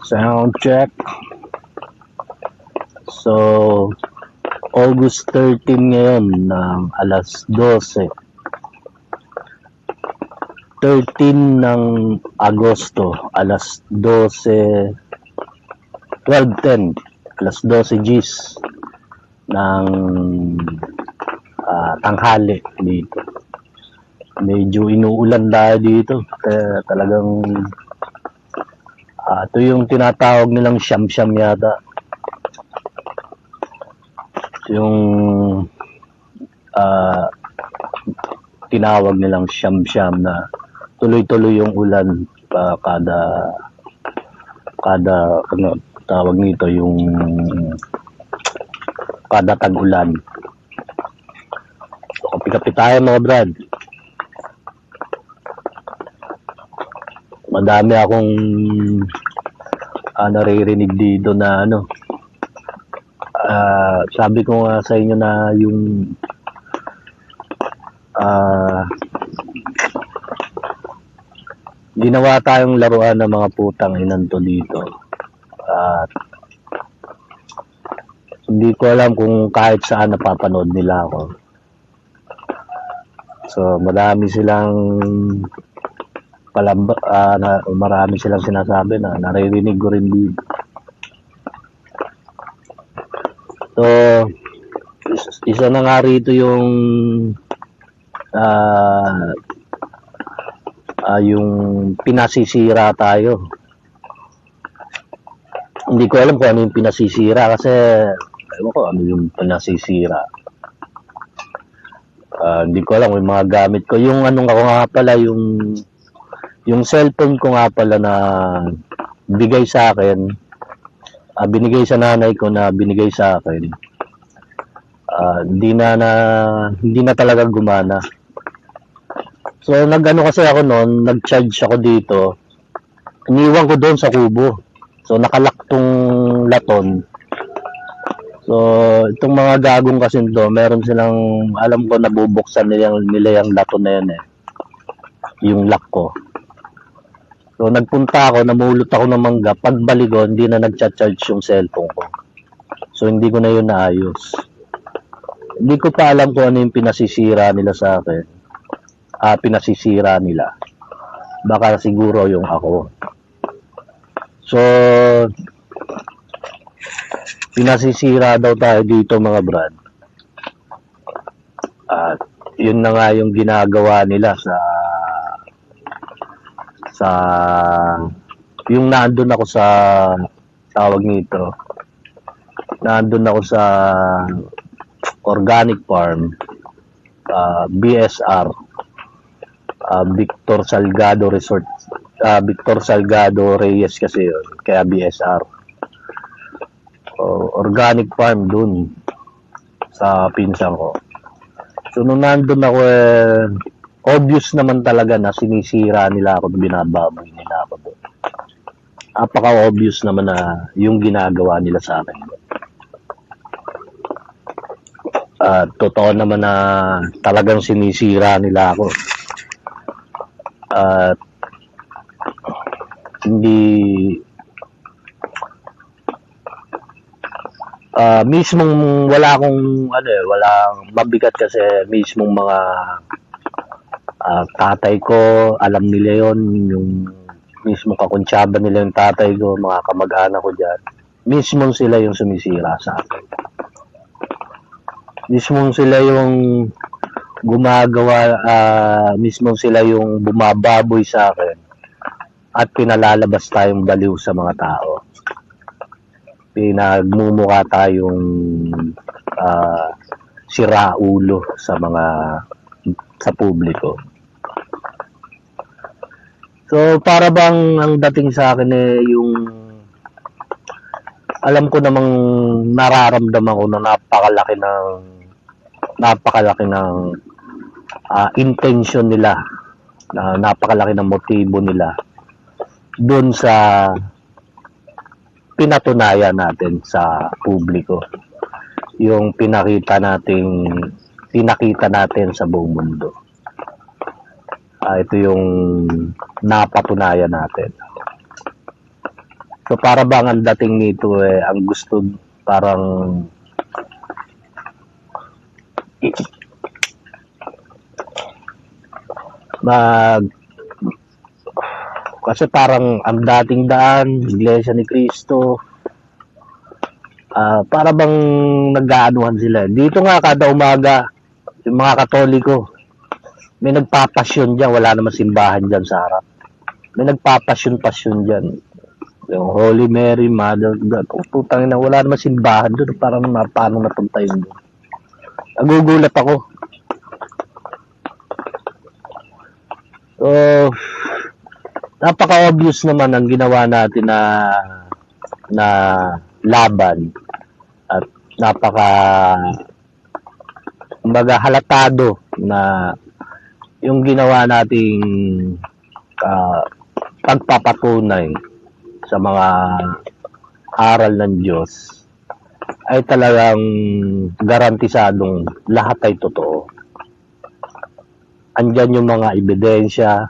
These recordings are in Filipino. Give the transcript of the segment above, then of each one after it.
Sound check. So, August 13 ngayon ng alas 12. 13 ng Agosto, alas 12, 12:10, alas 12 Gs ng tanghali dito. Medyo inuulan dahil dito. Kaya talagang ito yung tinatawag nilang siyam-siyam yata. Yung tinawag nilang siyam-siyam na tuloy-tuloy yung ulan kada ano tawag nito, yung kada tag-ulan. So, kapi-kapi tayo mga brad. Madami akong naririnig dito na ano, sabi ko nga sa inyo na yung ginawa tayong laruan ng mga putang inanto dito. At hindi ko alam kung kahit saan napapanood nila ako. So marami silang marami silang sinasabi na naririnig ko rin dito. So isa na nga rito yung yung pinasisira tayo. Hindi ko alam kung ano yung pinasisira kasi ewan ko ano yung pinasisira. Hindi ko alam yung mga gamit ko. Yung anong ako nga pala, yung cellphone ko nga pala na bigay sa akin, binigay sa nanay ko na binigay sa akin. Hindi na talaga gumana. So nag-ano kasi ako noon, nag-charge ako dito. Iniwan ko doon sa kubo. So nakalak tong laton. So itong mga gagong kasi do, meron silang, alam ko nabubuksan nila yung laton na yan eh. Yung lock ko. So nagpunta ako, namulot ako ng mangga. Pagbalik ko, hindi na nag-charge yung cellphone ko. So hindi ko na yun naayos. Hindi ko pa alam kung ano yung pinasisira nila sa akin. Pinasisira nila. Baka siguro yung ako. So pinasisira daw tayo dito mga brad. At yun na nga yung ginagawa nila sa yung nandun ako sa tawag nito. Nandun ako sa organic farm, BSR, Victor Salgado Resort, Victor Salgado Reyes kasi yun, kaya BSR. Organic farm dun sa pinsan ko. So nung nandun ako, obvious naman talaga na sinisira nila ako, binababoy nila ako doon. Apaka-obvious naman na yung ginagawa nila sa akin. Totoo naman na talagang sinisira nila ako. Hindi mismong walang mabigat kasi mismong mga tatay ko, alam nila yon, yung mismong kakuntsaba nila yung tatay ko, mga kamag-anak ko dyan, mismong sila yung sumisira sa akin. Mismong sila yung gumagawa, mismong sila yung bumababoy sa akin at pinalalabas tayong baliw sa mga tao. Pinagmumukha tayong siraulo sa publiko. So para bang ang dating sa akin yung alam ko namang nararamdaman ko na napakalaki ng intention nila, na napakalaki ng motibo nila doon sa pinatunayan natin sa publiko, yung pinakita natin sa buong mundo. Ito yung napatunayan natin. So para bang ang dating nito ang gusto parang mag kasi parang ang dating daan, Iglesia ni Cristo, para bang nag-aanuhan sila. Dito nga kada umaga, yung mga Katoliko, may nagpapasyon dyan, wala naman simbahan dyan sa harap. May nagpapasyon-pasyon dyan. Yung Holy Mary, Mother of God, putang ina, wala naman simbahan doon, parang paano napunta yun doon. Nagugulat ako. So, napaka-obvious naman ang ginawa natin na laban at kumbaga halatado na yung ginawa nating pagpapatunay sa mga aral ng Diyos ay talagang garantisadong lahat ay totoo. Andyan yung mga ebidensya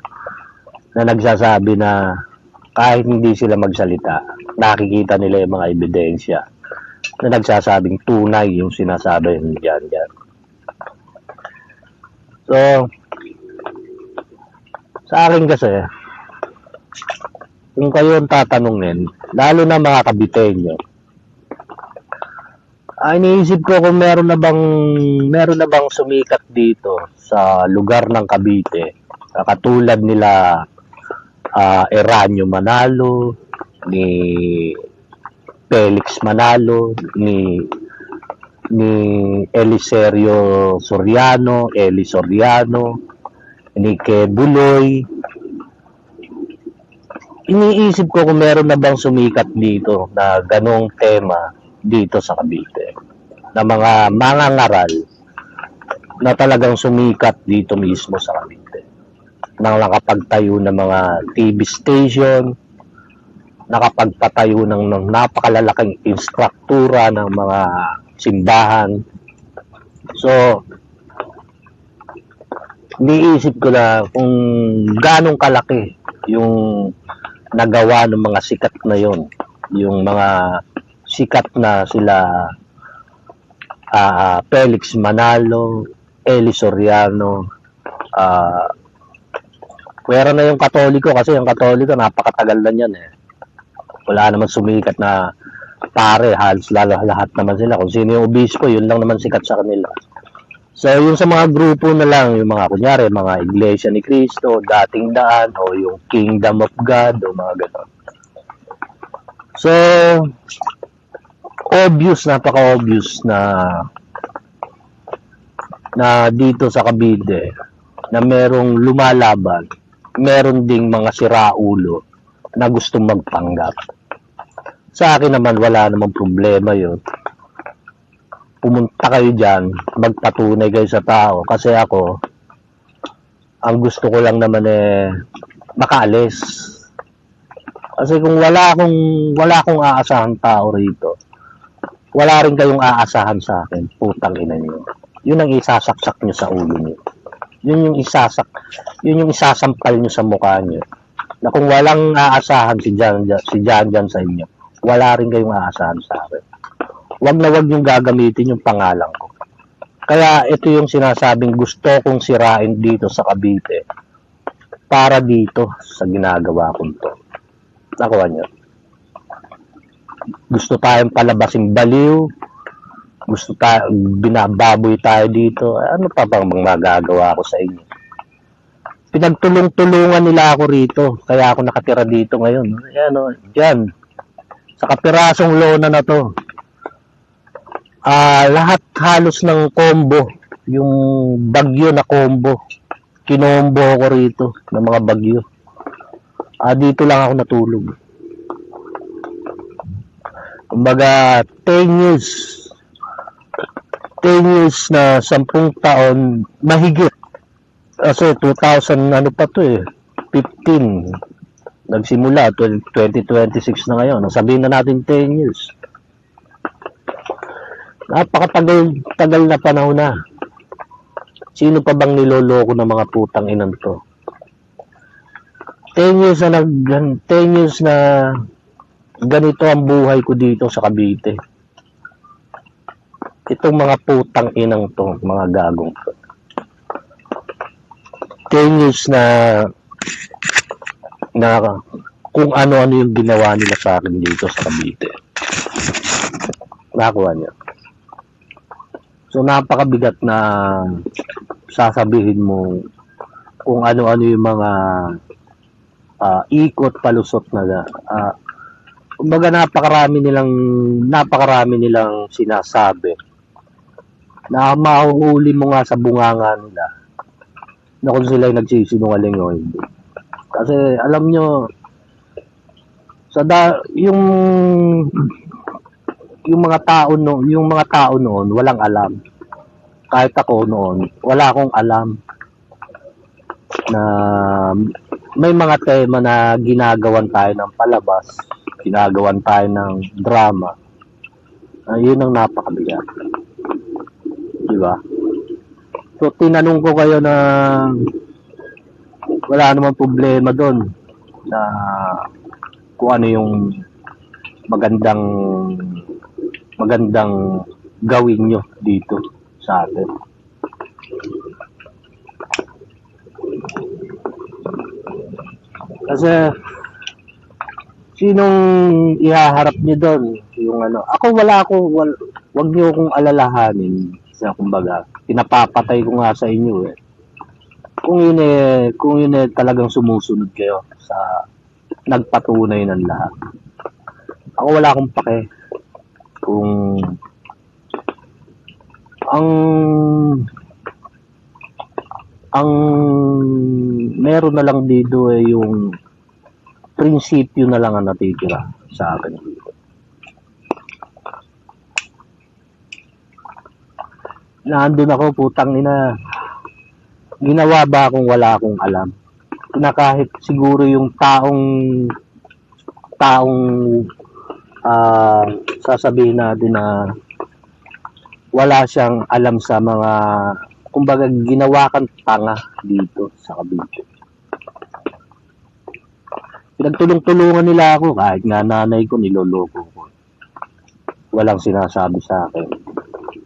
na nagsasabi na kahit hindi sila magsalita, nakikita nila yung mga ebidensya na nagsasabing tunay yung sinasabi dyan. So, sa akin kasi, kung kayo ang tatanungin, lalo na mga Kabitenyo, iniisip ko kung meron na bang sumikat dito sa lugar ng Cavite, katulad nila Eranio Manalo, ni Felix Manalo, ni Eliserio Soriano, Eli Soriano, ni Kebuloy. Iniisip ko kung meron na bang sumikat dito na ganong tema dito sa Cavite, na mga mangangaral na talagang sumikat dito mismo sa Cavite, nang nakapagtayo ng mga TV station, nakapagpatayo ng napakalalaking instruktura ng mga simbahan. So, iniisip ko na kung ganong kalaki yung nagawa ng mga sikat na yon, yung mga sikat na sila Felix Manalo, Eli Soriano, pwera na yung Katoliko, kasi yung Katoliko napakatagal na yan wala naman sumikat na pare, halos lahat naman sila, kung sino yung obispo yun lang naman sikat sa kanila. So yung sa mga grupo na lang, yung mga kunyari mga Iglesia ni Cristo, Dating Daan, o yung Kingdom of God, o mga gano'n. So napaka-obvious na dito sa Cavite na merong lumalaban, meron ding mga siraulo na gustong magpanggap. Sa akin naman, wala namang problema yun. Pumunta kayo dyan, magpatunay kayo sa tao, kasi ako, ang gusto ko lang naman makaalis. Kasi kung wala akong aasahan tao rito, wala rin kayong aasahan sa akin, putang ina niyo. Yun ang isasaksak nyo sa ulo niyo. Yun yung isasampal nyo sa mukha nyo. Na kung walang aasahan si Jan sa inyo, wala rin kayong aasahan sa akin. Wag yung gagamitin yung pangalan ko. Kaya ito yung sinasabing gusto kong sirain dito sa Cavite para dito sa ginagawa kong to. Nakuha nyo? Gusto tayong palabasin baliw, binababoy tayo dito. Ano pa bang magagawa ko sa inyo? Pinagtulong-tulungan nila ako rito, kaya ako nakatira dito ngayon. Ayan o, dyan. Sa kapirasong lona na to. Lahat halos ng combo, yung bagyo na combo. Kinombo ko rito ng mga bagyo. Dito lang ako natulog. Kumbaga, 10 years na 10 taon, mahigit. Kasi 2000 ano pa to 15. Nagsimula, 2026 na ngayon. Sabihin na natin 10 years. Napakatagal na panahon na. Sino pa bang niloloko ng mga putang inan to? 10 years na ganito ang buhay ko dito sa Cavite. Itong mga putang inang to, mga gagong to. 10 years na kung ano-ano yung ginawa nila sa akin dito sa Cavite. Nakuha niya. So napakabigat na sasabihin mo kung ano-ano yung mga ikot palusot na kumbaga napakarami nilang sinasabi na mahuhuli mo nga sa bunganga nila na kung sila ay nagsisinungaling o hindi. Kasi alam nyo yung mga tao noon walang alam. Kahit ako noon wala akong alam na may mga tema na ginagawan tayo ng palabas, ginagawan tayo ng drama. Yun ang napakabigat. Diba? So tinanong ko kayo na wala namang problema doon na kung ano yung magandang gawin nyo dito sa atin. Kasi sinong ihaharap niyo doon? Yung ano, wag niyo akong alalahanin sa kumbaga. Pinapapatay ko nga sa inyo eh. Kung yun talagang sumusunod kayo sa nagpatunay ng lahat. Ako wala akong pake. Kung ang meron na lang dito yung prinsipyo na lang ang natitira sa akin. Nandun ako, putang ina. Ginawa ba akong wala akong alam? Na kahit siguro yung taong sasabihin natin na wala siyang alam sa mga kumbaga ginawa kang tanga dito sa Cavite. Pinagtulong-tulungan nila ako kahit nga nanay ko niloloko ko. Walang sinasabi sa akin.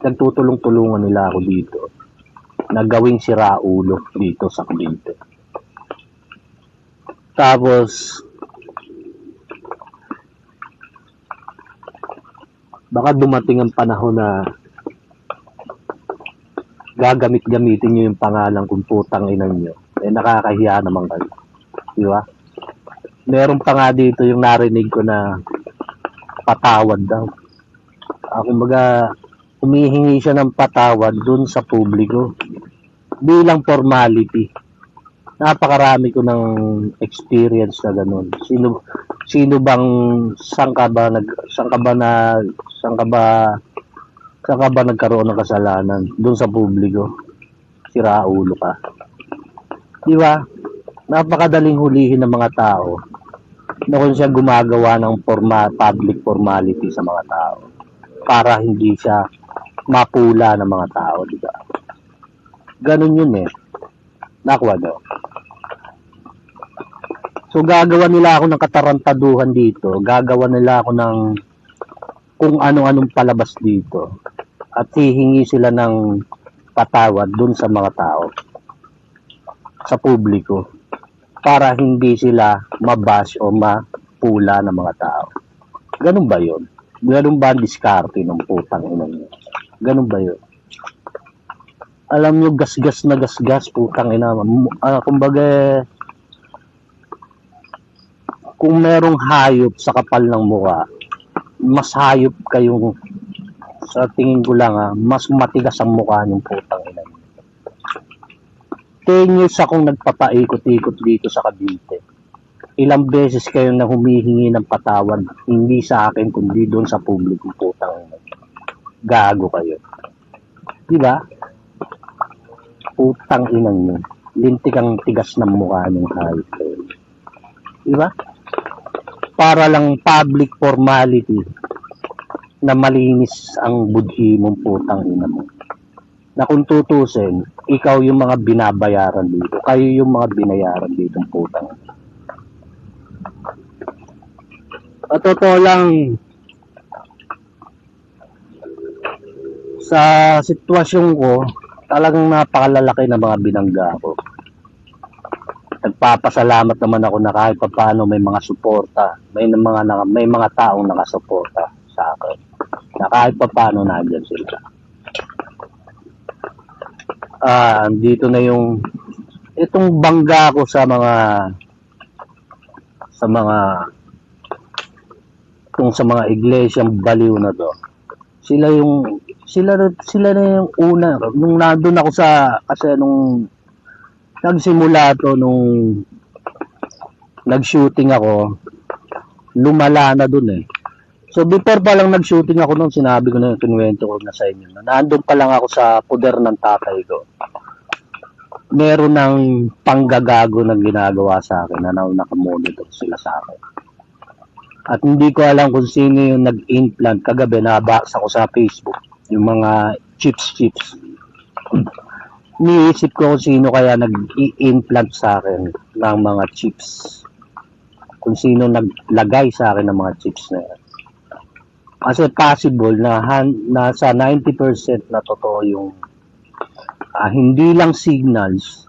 Nagtutulong-tulungan nila ako dito na gawing siraulo dito sa Cavite. Tapos baka dumating ang panahon na gagamit-gamitin nyo yung pangalan kung putang ina nyo. Nakakahiya naman kayo. Di ba? Meron pa nga dito yung narinig ko na patawad daw. Kumbaga, humihingi siya ng patawad dun sa publiko bilang formality. Napakarami ko ng experience na ganun. Sino bang saan ka ba nagkaroon ng kasalanan doon sa publiko? Siraulo ka. Di ba? Napakadaling hulihin ng mga tao na kung siya gumagawa ng public formality sa mga tao para hindi siya mapula ng mga tao, di ba? Ganun yun eh. Nakuha daw. So gagawa nila ako ng katarantaduhan dito, gagawa nila ako ng kung ano-anong palabas dito at hihingi sila ng patawad dun sa mga tao, sa publiko, para hindi sila mabash o mapula ng mga tao. Ganun ba yun? Ganun ba ang diskarte ng putang ina nyo? Ganun ba yun? Alam nyo, gasgas na gasgas, putang ina. Kumbaga, kung merong hayop sa kapal ng mukha, mas hayop kayong, sa tingin ko lang mas matigas ang mukha ng putang ina. 10 years akong nagpapaikot-ikot dito sa Cavite. Ilang beses kayo na humihingi ng patawad, hindi sa akin kundi doon sa publiko, putang ina. Gago kayo. Di ba? Putang inang nyo. Lintik ang tigas ng mukha ng hayop kayo. Di ba? Para lang public formality na malinis ang budhi mong putang ina mo. Na kung tutusin, ikaw yung mga binabayaran dito. Kayo yung mga binayaran dito, putang ina. Sa totoo lang, sa sitwasyon ko, talagang napakalalaki ng mga binangga ko. Nagpapasalamat naman ako na kahit paano may mga suporta, may mga taong nakasuporta sa akin. Na kahit paano nandiyan sila. Dito na yung itong bangga ko sa mga kung sa mga iglesyang baliw na to. Sila na yung una nung nandun ako kasi nung nagsimula to nung nag-shooting ako, lumala na dun eh. So before pa lang nag-shooting ako nung sinabi ko na yung kinuwento ko na sa inyo. Nandun pa lang ako sa puder ng tatay ko. Meron ng panggagago na ginagawa sa akin na nakamonitor sila sa akin. At hindi ko alam kung sino yung nag-implant. Kagabi nabasa ko sa Facebook yung mga chips. Niisip ko kung sino kaya nag-i-implant sa akin ng mga chips. Kung sino naglagay sa akin ng mga chips na yan. Kasi possible na nasa 90% na totoo yung hindi lang signals.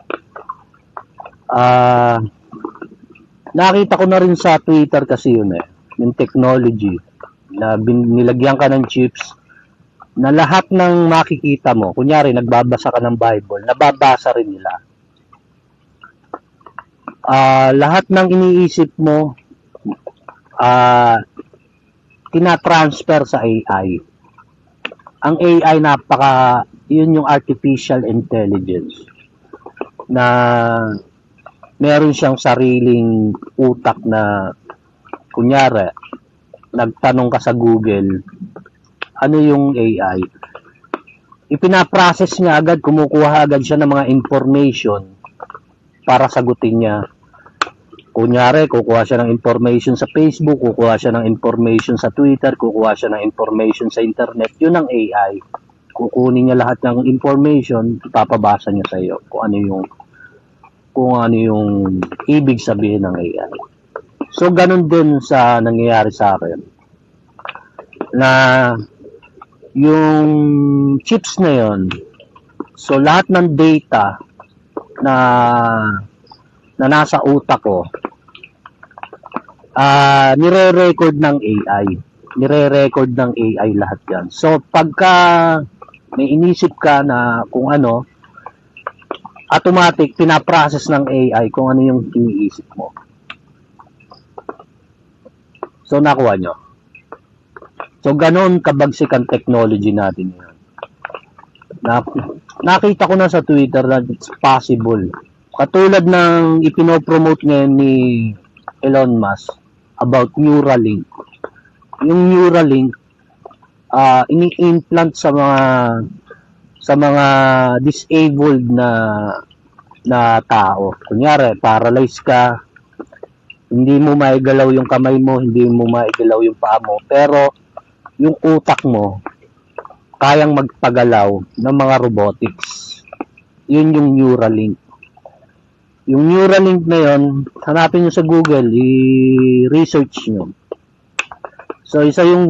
Nakita ko na rin sa Twitter kasi yun eh, yung technology na nilagyan ka ng chips na lahat ng makikita mo, kunyari nagbabasa ka ng Bible, nababasa rin nila. Lahat ng iniisip mo, tinatransfer sa AI. Ang AI yun yung artificial intelligence na meron siyang sariling utak na kunyari, nagtanong ka sa Google, ano yung AI? Ipinaprocess niya agad, kumukuha agad siya ng mga information para sagutin niya. Kunyari, kukuha siya ng information sa Facebook, kukuha siya ng information sa Twitter, kukuha siya ng information sa internet. Yun ang AI. Kukunin niya lahat ng information, ipapabasa niya sa iyo kung ano yung ibig sabihin ng AI. So, ganun din sa nangyayari sa akin. Na yung chips na yon, so lahat ng data na nasa utak ko, nire-record ng AI. Nire-record ng AI lahat yan. So, pagka may inisip ka na kung ano, automatic, pinaprocess ng AI kung ano yung iniisip mo. So, nakuha nyo. So, ganun kabagsik ang technology natin yan. Nakita ko na sa Twitter na it's possible. Katulad ng ipinopromote ngayon ni Elon Musk about Neuralink. Yung Neuralink, ini-implant sa mga disabled na tao. Kunyari, paralyzed ka, hindi mo maigalaw yung kamay mo, hindi mo maigalaw yung paa mo, pero yung utak mo kayang magpagalaw ng mga robotics. Yun yung Neuralink. Yung Neuralink na yun, hanapin nyo sa Google, i-research nyo. So, isa yung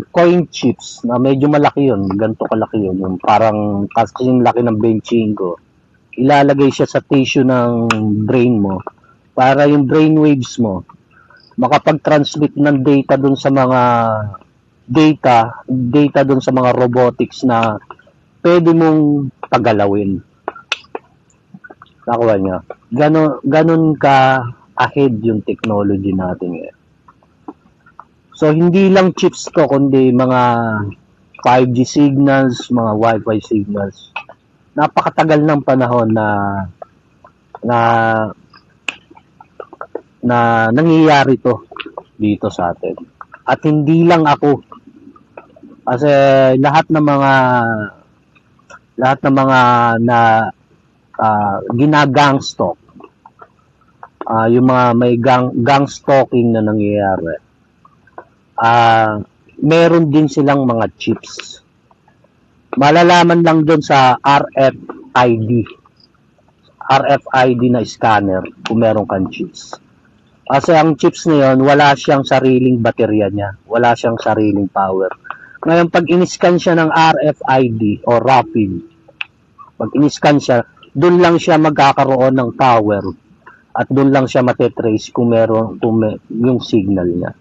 coin chips na medyo malaki yun, ganito kalaki yun, yung parang kasi yung laki ng benching ko. Ilalagay siya sa tissue ng brain mo para yung brain waves mo makapag-transmit ng data dun sa mga data dun sa mga robotics na pwede mong pagalawin. Nakuha nyo. Ganon ka ahead yung technology natin ngayon. So, hindi lang chips to, kundi mga 5G signals, mga Wi-Fi signals. Napakatagal ng panahon na nangyayari to dito sa atin. At hindi lang ako. Kasi lahat ng mga ginagangstalk, yung mga may gang stalking na nangyayari, meron din silang mga chips. Malalaman lang doon sa RFID na scanner kung meron kang chips. Kasi ang chips na yun, wala siyang sariling baterya niya. Wala siyang sariling power. Ngayon, pag in-scan siya ng RFID o rapid, pag in-scan siya, doon lang siya magkakaroon ng power at doon lang siya matetrace kung meron yung signal niya.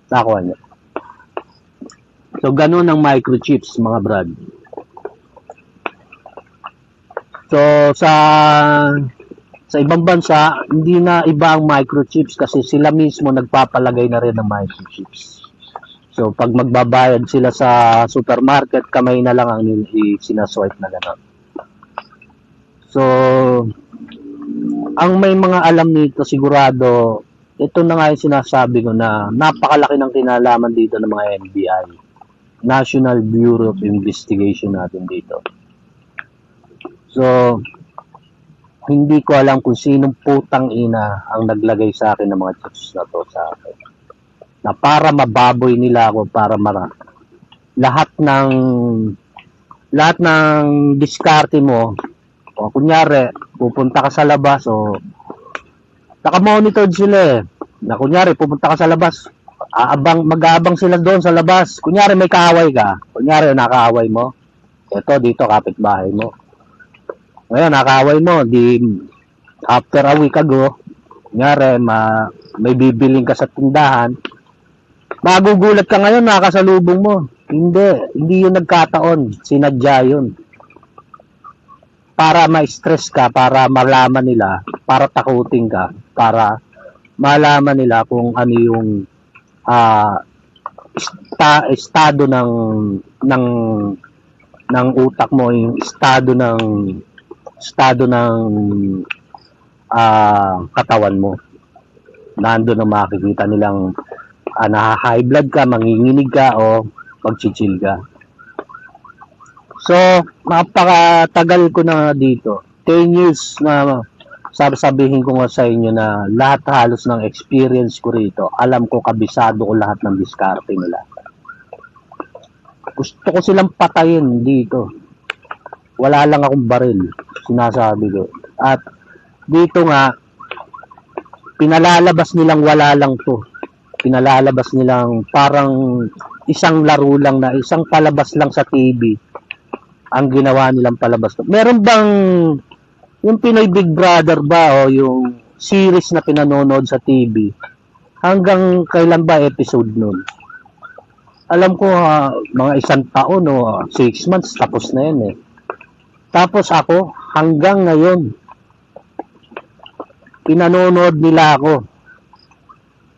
Nakuha niya. So, ganun ang microchips, mga brad. So, sa ibang bansa, hindi na iba ang microchips kasi sila mismo nagpapalagay na rin ng microchips. So, pag magbabayad sila sa supermarket, kamay na lang ang sinaswipe na gano'n. So, ang may mga alam nito sigurado, ito na nga yung sinasabi ko na napakalaki ng kinalaman dito ng mga NBI. National Bureau of Investigation natin dito. So, hindi ko alam kung sinong putang ina ang naglagay sa akin ng mga chips na to sa akin. Na para mababoy nila ako, para lahat ng diskarte mo, o kunyari, pupunta ka sa labas, o naka-monitor sila na kunyari, pupunta ka sa labas, mag-aabang sila doon sa labas. Kunyari, may kaaway ka. Kunyari, nakaaway mo. Ito, dito, kapitbahay mo. Ngayon, nakaaway mo. After a week ago, kunyari, may bibiling ka sa tindahan, magugulat ka ngayon, nakasalubong mo. Hindi yun nagkataon. Sinadya yun. Para ma-stress ka, para malaman nila, para takutin ka, para malaman nila kung ano yung estado ng utak mo, yung estado ng katawan mo. Nandoon ang makikita nilang na-high blood ka, manginginig ka o magchichill ka. So, napakatagal ko na dito. 10 years na sabihin ko nga sa inyo na lahat halos ng experience ko rito, alam ko, kabisado ko lahat ng diskarte nila. Gusto ko silang patayin dito. Wala lang akong baril, sinasabi ko. At dito nga, pinalalabas nilang wala lang to. Pinalalabas nilang parang isang laro lang na, isang palabas lang sa TV ang ginawa nilang palabas. Meron bang yung Pinoy Big Brother ba o yung series na pinanonood sa TV, hanggang kailan ba episode nun? Alam ko mga 1 taon o 6 months tapos na yan eh. Tapos ako hanggang ngayon pinanonood nila ako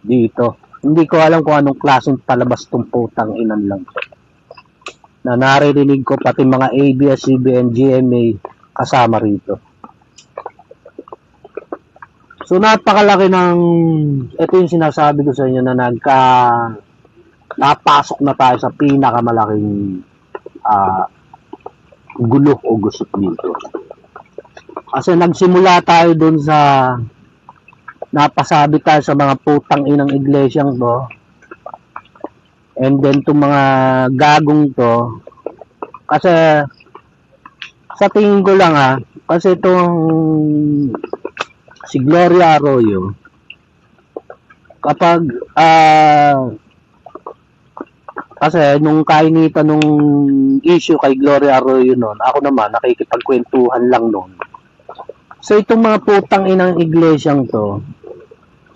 dito. Hindi ko alam kung anong klaseng palabas tong putang inan lang to. Na naririnig ko pati mga ABS-CBN, GMA kasama rito. So napakalaki ng, ito yung sinasabi ko sa inyo na napasok na tayo sa pinakamalaking gulo o gusot dito. Kasi nagsimula tayo dun sa napasabi tayo sa mga putang inang iglesyang to. And then itong mga gagong to, kasi sa tingin ko lang kasi itong si Gloria Arroyo, kapag kasi nung kainitan nung issue kay Gloria Arroyo noon, ako naman nakikipagkwentuhan lang noon. So itong mga putang inang iglesyang to,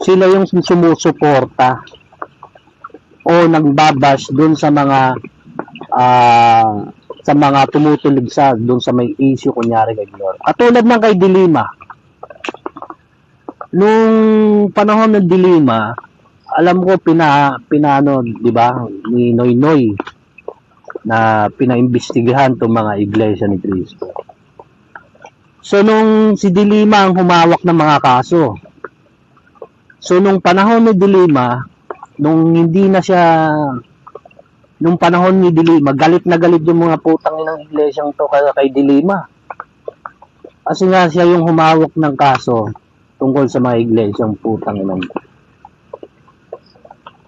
sila yung sumusuporta o nagbabash doon sa mga tumutulig sa doon sa may issue kunyari kay Gloria. Katulad ng kay Dilima. Nung panahon ng Dilima, alam ko pinano, 'di ba, ni Noynoy na pinaimbestigahan tong mga iglesia ni Cristo. So nung si Dilima ang humawak ng mga kaso. So nung panahon ni Dilima, nung panahon ni Dilima, galit na galit yung mga putang inang iglesyang to kay Dilima. Kasi nga siya yung humawak ng kaso tungkol sa mga iglesyang putang inang.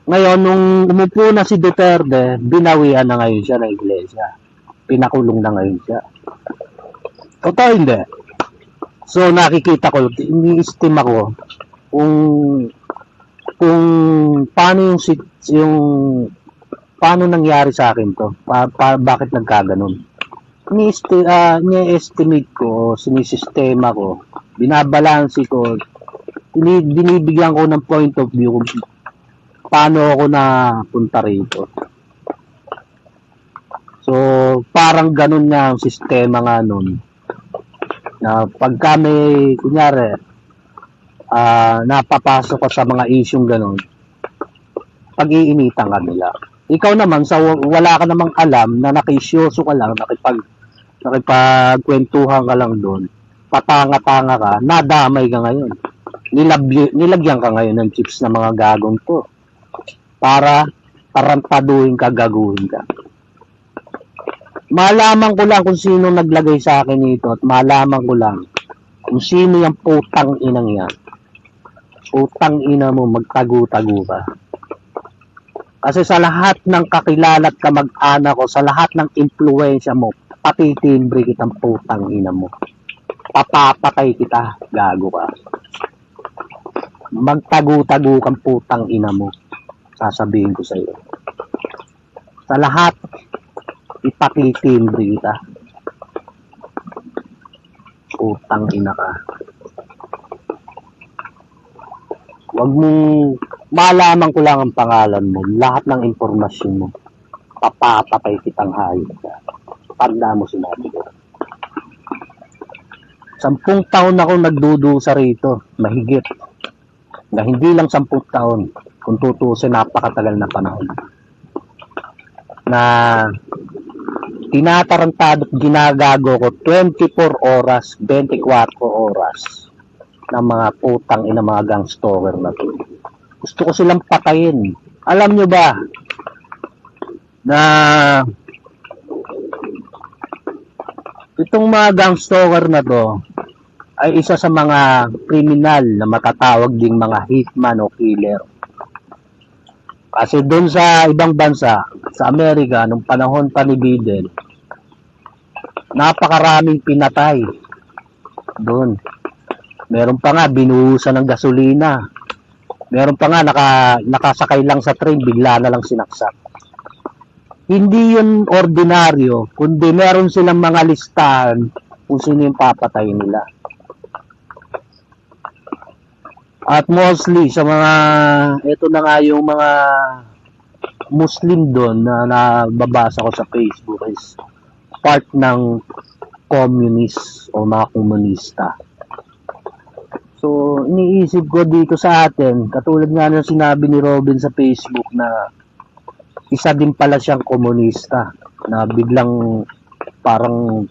Ngayon, nung umupo na si Duterte, binawian na ngayon siya ng iglesia. Pinakulong na ngayon siya. Totoo hindi? So nakikita ko, ini-estima ko, kung kung paano yung paano nangyari sa akin to, bakit nagkaganon. Ni-estimate ko, sinisistema ko, binabalansi ko, binibigyan ko ng point of view kung paano ako napunta rito. So, parang ganun nga ang sistema nga nun. Na pagka may, kunyari, napapasok ko sa mga isyong ganun, pag-iinitan ka nila. Ikaw naman, wala ka namang alam na nakisyoso ka lang, nakipagkwentuhan ka lang doon, patanga-tanga ka, nadamay ka ngayon. Nilagyan ka ngayon ng chips na mga gagong to para tarantaduhin ka, gaguhin ka. Malaman ko lang kung sino naglagay sa akin ito at malaman ko lang kung sino yung putang inang yan. Putang ina mo, magtago-tago ka. Kasi sa lahat ng kakilala at kamag-anak ko, sa lahat ng impluensya mo, pati timbre kitang putang ina mo. Papapatay kita, gago ka. Magtago-tago kang putang ina mo. Sasabihin ko sa iyo. Sa lahat, ipatitimbre kita. Putang ina ka. Huwag mong malaman ko lang ang pangalan mo, lahat ng impormasyon mo, papapatay kitang hayop ka. Tanda mo sinabi ko. 10 taon ako nagdudusa rito, mahigit. Na hindi lang 10 taon, kung tutusin napakatagal na panahon. Na tinatarantado at ginagago ko 24 oras, 24 oras ng mga putang ina mga gang stalker na to. Gusto ko silang patayin. Alam nyo ba na itong mga gang stalker na to ay isa sa mga kriminal na matatawag ding mga hitman o killer. Kasi doon sa ibang bansa, sa Amerika, nung panahon pa ni Biden, napakaraming pinatay doon. Meron pa nga binuhusan ng gasolina. Meron pa nga nakasakay lang sa train, bigla na lang sinaksak. Hindi yun ordinaryo, kundi meron silang mga listahan kung sino yung papatay nila. At mostly sa mga, ito na nga yung mga Muslim doon na nababasa ko sa Facebook is part ng communist o mga komunista. So, iniisip ko dito sa atin, katulad nga ng sinabi ni Robin sa Facebook na isa din pala siyang komunista na biglang parang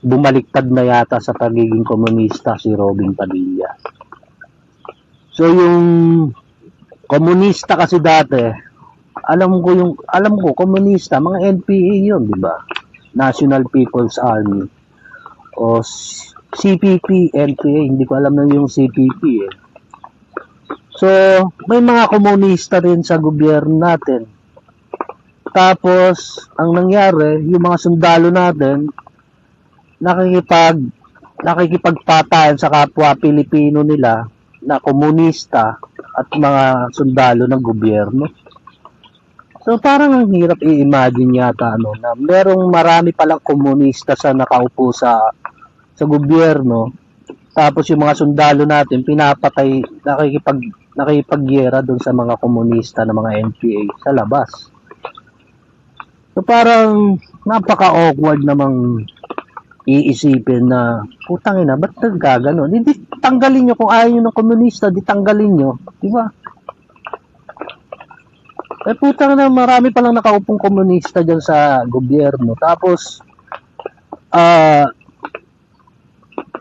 bumaliktad na yata sa pagiging komunista si Robin Padilla. So, yung komunista kasi dati, alam ko komunista, mga NPA yun, di ba? National People's Army o CPP, NPA, hindi ko alam na yung CPP eh. So, may mga komunista rin sa gobyerno natin. Tapos, ang nangyari, yung mga sundalo natin, nakikipagpatayan sa kapwa Pilipino nila na komunista at mga sundalo ng gobyerno. So, parang ang hirap i-imagine yata na merong marami palang komunista sa nakaupo sa gobyerno, tapos yung mga sundalo natin pinapatay, nakikipagyera doon sa mga komunista na mga NPA sa labas. So parang napaka-awkward namang iisipin na putang ina, ba't nagkaganon? Hindi tanggalin nyo kung ayaw nyo ng komunista, di tanggalin nyo, di ba? Eh putang na, marami palang nakaupong komunista dyan sa gobyerno, tapos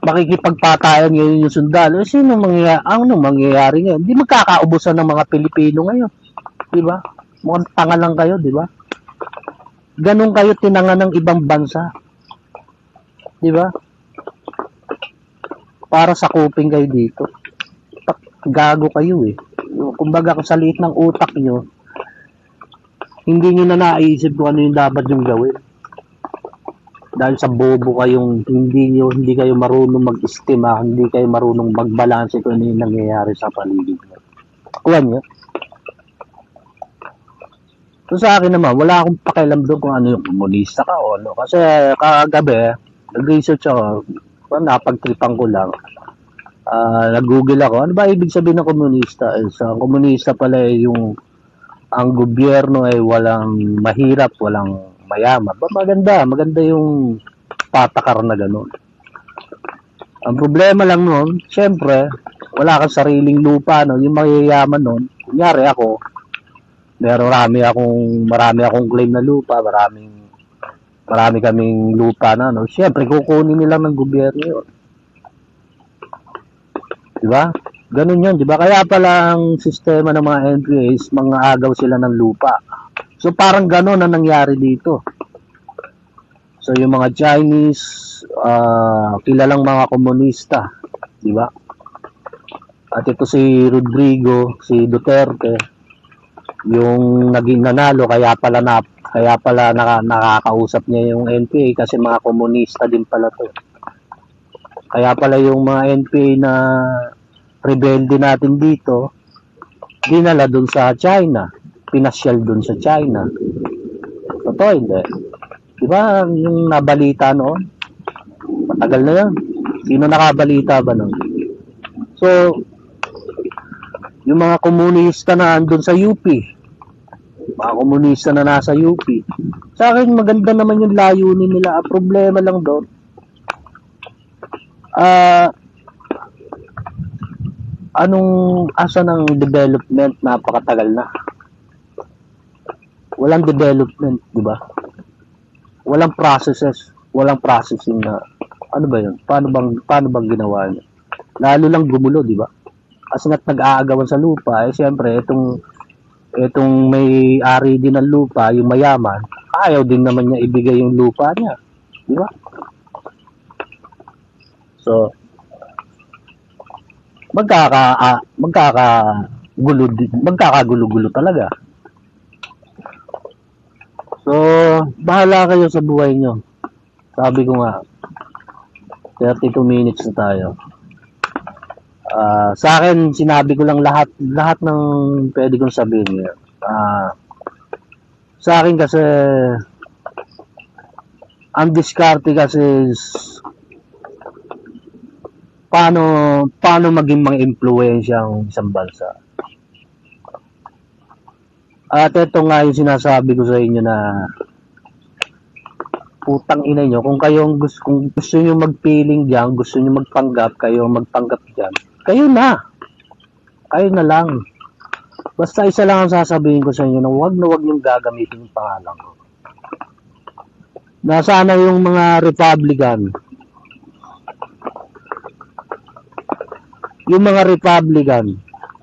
makikipagpatayan ngayon yung sundalo. Sino anong mangyayari ngayon? Hindi magkakaubusan ng mga Pilipino ngayon. Di ba? Mukhang tanga lang kayo, di ba? Ganun kayo tinanga ng ibang bansa. Di ba? Para sakupin kayo dito. Gago kayo eh. Kumbaga sa liit ng utak nyo, hindi nyo na naisip kung ano yung dapat yung gawin. Dahil sa bobo kayong hindi kayo marunong mag-estima, hindi kayo marunong magbalanse kung ano yung nangyayari sa paligid nyo. Kuhan nyo. So sa akin naman, wala akong pakialam doon kung ano yung komunista ka o ano. Kasi kagabi, nag-research ako, napagtripan ko lang. Nag-google ako, ano ba ibig sabihin ng komunista? Ang komunista pala ay yung ang gobyerno ay walang mahirap, walang mayaman. Maganda yung patakar na gano'n. Ang problema lang nun, syempre, wala kang sariling lupa, no? Yung mayayaman nun, kunyari ako, marami akong claim na lupa, marami kaming lupa na, no? Syempre, kukunin nila ng gobyerno yun. Diba? Ganun yun, diba? Kaya pala ang sistema ng mga NPAs, mga agaw sila ng lupa. So, parang ganun ang nangyari dito. So, yung mga Chinese, kilalang mga komunista, diba? At ito si Rodrigo, si Duterte, yung naging nanalo, kaya pala nakakausap niya yung NPA kasi mga komunista din pala to. Kaya pala yung mga NPA na rebelde natin dito, dinala dun sa China, pinasyal dun sa China. Totoo, hindi. Diba yung nabalita noon? Matagal na yun. Sino nakabalita ba noon? So, yung mga komunista na andun sa UP, mga komunista na nasa UP, sa akin maganda naman yung layunin nila. Ang problema lang doon, asa ng development, napakatagal na. Walang development, di ba? Walang processing na, ano ba yun? Paano bang ginawa niya? Lalo lang gumulo, di ba? Kasi nga't nag-aagawan sa lupa, siyempre, itong may-ari din ng lupa, yung mayaman, ayaw din naman niya ibigay yung lupa niya. Di ba? So, magkakagulo-gulo talaga. So, bahala kayo sa buhay nyo. Sabi ko nga, 32 minutes na tayo. Sa akin, sinabi ko lang lahat ng pwede kong sabihin. Sa akin kasi, ang diskarte kasi is, paano maging mga impluwensya ang isang bansa. At ito nga yung sinasabi ko sa inyo na putang ina nyo, kung gusto nyo magpiling dyan, gusto nyo magpanggap, kayo magpanggap dyan, kayo na lang. Basta isa lang ang sasabihin ko sa inyo na wag nyo gagamitin yung pangalan ko. Na sana yung mga Republican,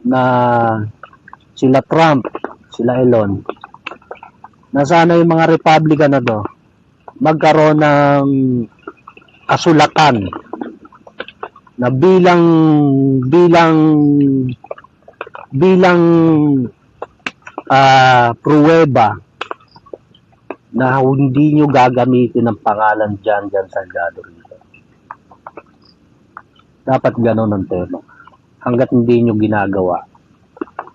na sila Trump, sila Elon, na sana yung mga Republican na to magkaroon ng kasulatan na bilang pruweba na hindi nyo gagamitin ang pangalan dyan Salgado rito. Dapat gano'n ang tema. Hanggat hindi nyo ginagawa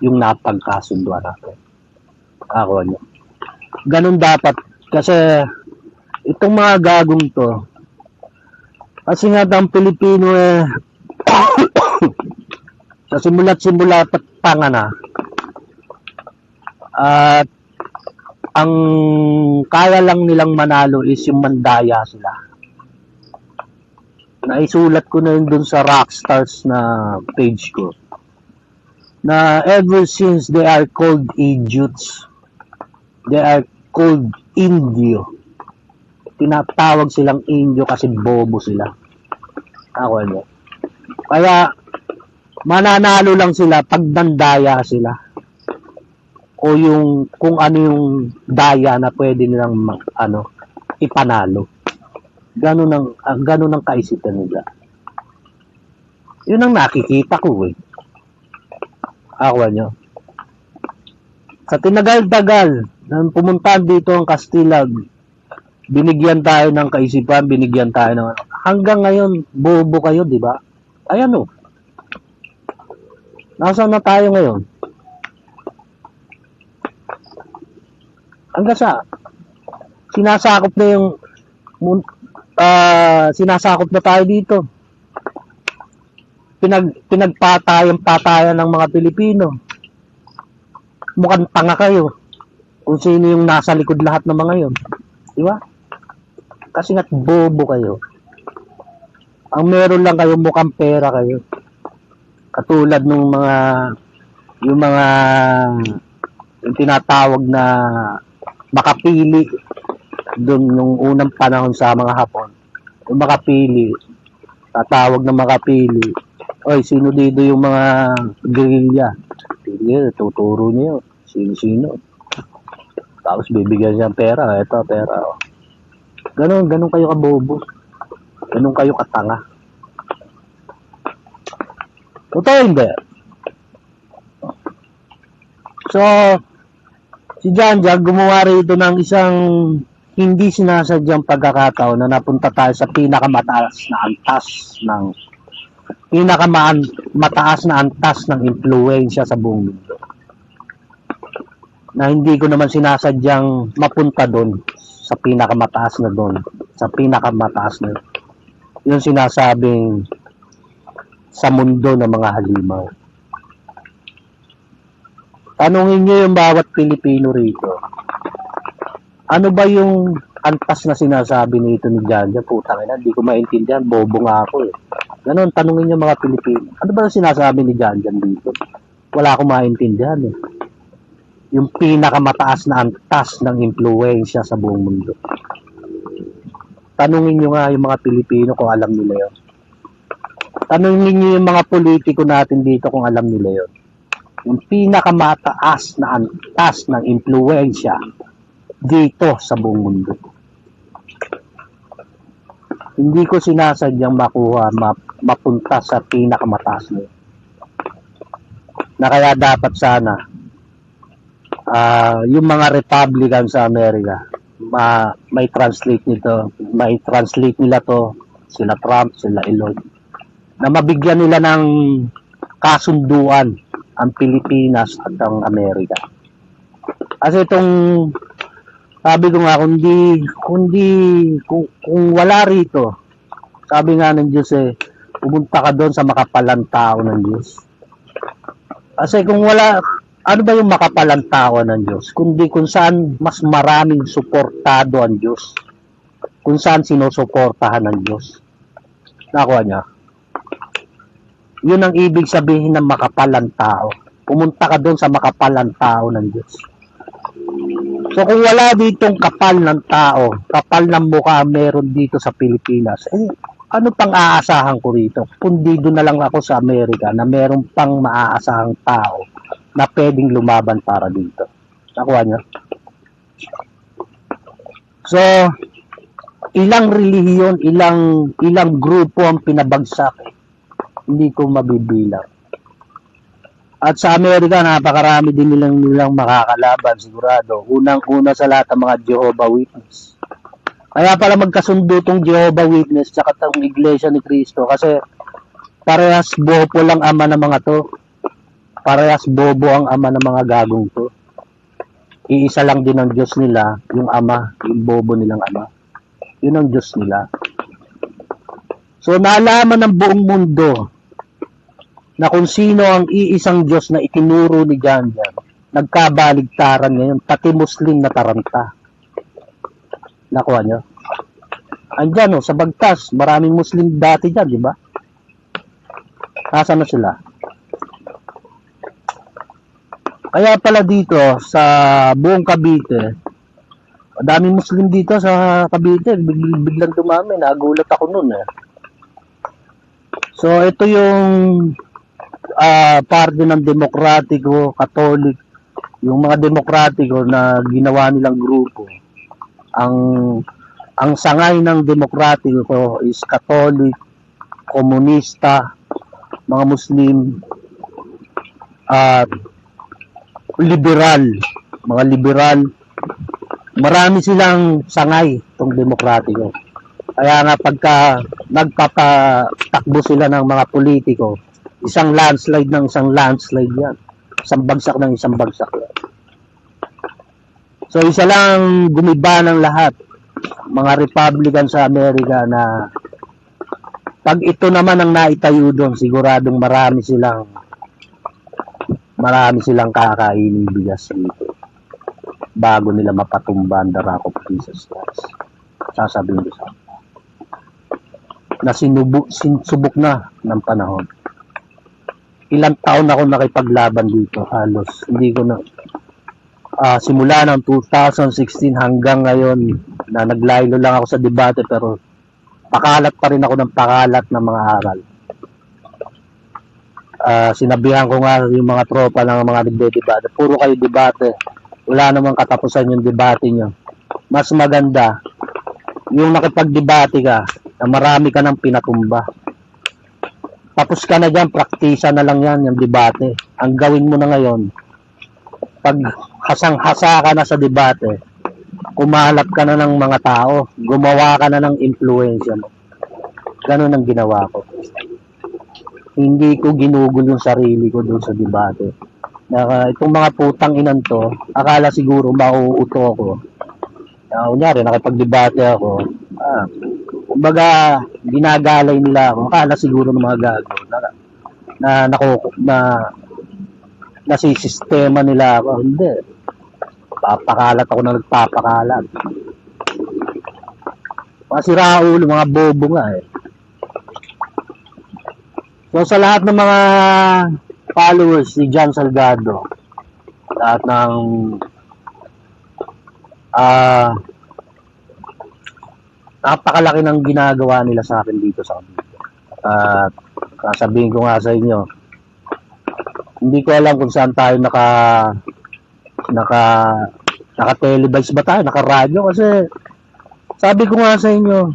yung napagkasunduan natin. Ako nyo. Ganun dapat. Kasi itong mga gagong to, kasi nga ang Pilipino sa simula tanga na, at ang kaya lang nilang manalo is yung mandaya sila. Naisulat ko na yun dun sa Rockstars na page ko, na ever since they are called idiots, they are called Indio. Tinatawag silang Indio kasi bobo sila. Ako ano. Kaya mananalo lang sila pag nandaya sila. O yung kung ano yung daya na pwede nilang ipanalo. Ganun ang kaisipan nila. Yun ang nakikita ko eh. Ako nyo. Sa tinagal-tagal nang pumunta dito ang Kastilag, Binigyan tayo ng kaisipan, binigyan tayo ng ano. Hanggang ngayon, bobo kayo, di ba? Ayan o. Nasaan na tayo ngayon? Hanggang sa sinasakop na yung sinasakop na tayo dito. Pinagpatayan-patayan ng mga Pilipino. Mukhang tanga kayo kung sino yung nasa likod lahat ng mga yon. Di ba? Kasi nga't bobo kayo. Ang meron lang kayo, mukhang pera kayo. Katulad nung yung tinatawag na makapili doon nung unang panahon sa mga Hapon. Yung makapili, tatawag na makapili. Oy, sino dito yung mga guerrilla? Sige, tuturo niyo. Sino-sino. Tapos bibigyan siya ng pera. Ito, pera. Ganun kayo kabobo. Ganun kayo katanga. Totoo hindi. So, si Jan gumawa rito ng isang hindi sinasadyang pagkakataon na napunta tayo sa pinakamataas na antas ng impluwensya sa buong mundo. Na hindi ko naman sinasadyang mapunta doon sa pinakamataas na doon. Sa pinakamataas na yung sinasabing sa mundo ng mga halimaw. Tanungin nyo yung bawat Pilipino rito. Ano ba yung antas na sinasabi nito ni Janja? Putang ina, hindi ko maintindihan. Bobo nga ako eh. Ganon, tanungin nyo mga Pilipino. Ano ba yung sinasabi ni Janja dito? Wala akong maintindihan eh. Yung pinakamataas na antas ng impluwensya sa buong mundo. Tanungin nyo nga yung mga Pilipino kung alam nila yun. Tanungin nyo yung mga politiko natin dito kung alam nila yun. Yung pinakamataas na antas ng impluwensya dito sa buong mundo. Hindi ko sinasadyang mapunta sa pinakamataas na yun. Na kaya dapat sana yung mga Republican sa Amerika may translate nila to, sila Trump, sila Elon, na mabigyan nila ng kasunduan ang Pilipinas at ang Amerika. Kasi itong sabi ko nga, kung wala rito, sabi nga ng Diyos pumunta ka doon sa makapalang tao ng Diyos. Kasi kung wala, ano ba yung makapalang tao ng Diyos? Kundi kung saan mas maraming suportado ang Diyos. Kung saan sinusuportahan ng Diyos. Nakuha niya? Yun ang ibig sabihin ng makapalang tao. Pumunta ka doon sa makapalang tao ng Diyos. So kung wala ditong kapal ng tao, kapal ng mukha meron dito sa Pilipinas, ano pang aasahan ko rito? Kundi doon na lang ako sa Amerika na meron pang maaasahang tao na pwedeng lumaban para dito. Nakuha niyo? So, ilang relihiyon, ilang grupo ang pinabagsak hindi ko mabibilang. At sa Amerika, napakarami din nilang makakalaban, sigurado. Unang-una sa lahat ang mga Jehovah Witness. Kaya pala magkasundo tong Jehovah Witness tsaka tong Iglesia ni Cristo kasi parehas bobo lang ama ng mga to. Parehas bobo ang ama ng mga gagong to. Iisa lang din ang Diyos nila, yung ama, yung bobo nilang ama. Yun ang Diyos nila. So, naalaman ng buong mundo na kung sino ang iisang Diyos na itinuro ni Janjan, nagkabaligtaran ngayon, pati Muslim na taranta. Nakuha nyo? Andyan sa Bagtas, maraming Muslim dati dyan, di ba? Nasaan na sila? Kaya pala dito, sa buong Cavite, madaming Muslim dito sa Cavite, biglang dumami, nagulat ako nun So, ito yung parte ng Demokratiko, Katolik, yung mga Demokratiko na ginawa nilang grupo. Ang sangay ng Demokratiko is Katolik, Komunista, mga Muslim, at liberal, mga liberal, marami silang sangay itong demokratiko. Kaya nga pagka nagpapatakbo sila ng mga politiko, isang landslide ng isang landslide yan. Isang bagsak ng isang bagsak yan. So isa lang gumiba ng lahat, mga Republican sa Amerika, na pag ito naman ang naitayo doon, siguradong marami silang kakainin bigas dito bago nila mapatumba ang the Rock of Jesus Christ. Sasabihin ko sa na sinubok na ng panahon. Ilang taon ako nakipaglaban dito, halos hindi ko na simula ng 2016 hanggang ngayon na naglaylo lang ako sa debate, pero pakalat pa rin ako ng pakalat ng mga aral. Sinabihan ko nga yung mga tropa ng mga nagde-debate, puro kayo debate, wala namang katapusan yung debate nyo. Mas maganda yung nakipag-debate ka na marami ka ng pinatumba. Tapos ka na dyan, praktisa na lang yan yung debate. Ang gawin mo na ngayon, pag hasang-hasa ka na sa debate, kumalap ka na ng mga tao, gumawa ka na ng influensya mo. Ganun ang ginawa ko. Hindi ko ginugol yung sarili ko doon sa debate. Itong mga putang inan to, akala siguro mauuto ako. Kunyari, nakipag-debate ako. Kumbaga, ginagalay nila ako. Akala siguro ng mga gago na nasisistema nila ako. Hindi. Papakalat ako na nagpapakalat. Mga siraulo, mga bobo nga eh. So sa lahat ng mga followers ni John Salgado, lahat ng napakalaki ng ginagawa nila sa akin dito sa Cavite. At sasabihin ko nga sa inyo, hindi ko alam kung saan tayo naka-televise ba tayo, naka-radyo, kasi sabi ko nga sa inyo,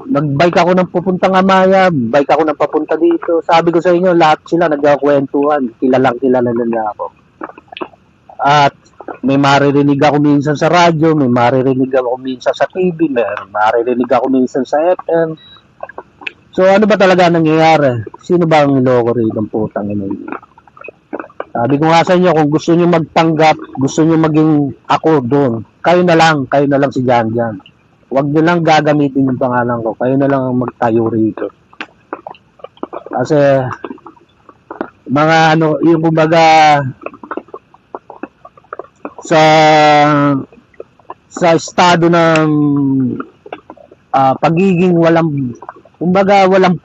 nag-bike ako ng pupuntang Amaya, bike ako ng papunta dito. Sabi ko sa inyo, lahat sila nagkakwentuhan, kilala nila ako. At may maririnig ako minsan sa radyo, may maririnig ako minsan sa TV, may maririnig ako minsan sa FM. So ano ba talaga nangyayari? Sino ba ang niloko rito ng putang ina? Sabi ko nga sa inyo, kung gusto niyo magtanggap, gusto niyo maging ako doon, kayo na lang si Jan Jan. Huwag niyo lang gagamitin yung pangalan ko, kayo na lang ang magtayo rito. Kasi mga yung kumbaga sa estado ng pagiging walang